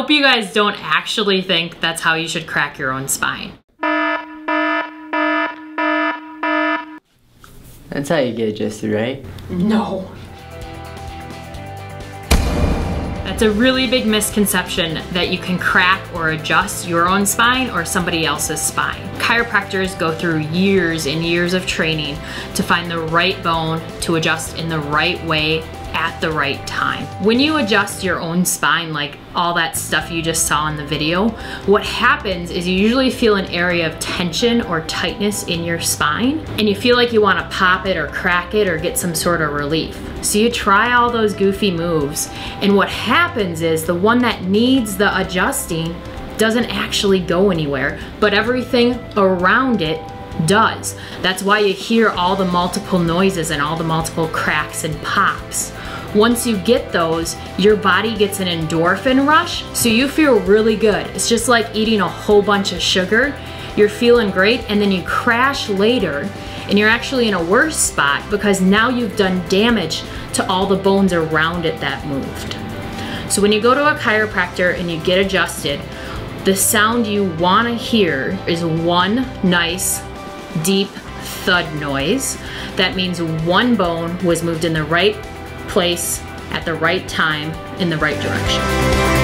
hope you guys don't actually think that's how you should crack your own spine. That's how you get adjusted, right? No. That's a really big misconception that you can crack or adjust your own spine or somebody else's spine. Chiropractors go through years and years of training to find the right bone to adjust in the right way at the right time. When you adjust your own spine, like all that stuff you just saw in the video, what happens is you usually feel an area of tension or tightness in your spine, and you feel like you want to pop it or crack it or get some sort of relief. So you try all those goofy moves, and what happens is the one that needs the adjusting doesn't actually go anywhere, but everything around it does. That's why you hear all the multiple noises and all the multiple cracks and pops. Once you get those, your body gets an endorphin rush, so you feel really good. It's just like eating a whole bunch of sugar. You're feeling great, and then you crash later, and you're actually in a worse spot because now you've done damage to all the bones around it that moved. So when you go to a chiropractor and you get adjusted, the sound you want to hear is one nice, deep thud noise. That means one bone was moved in the right place at the right time in the right direction.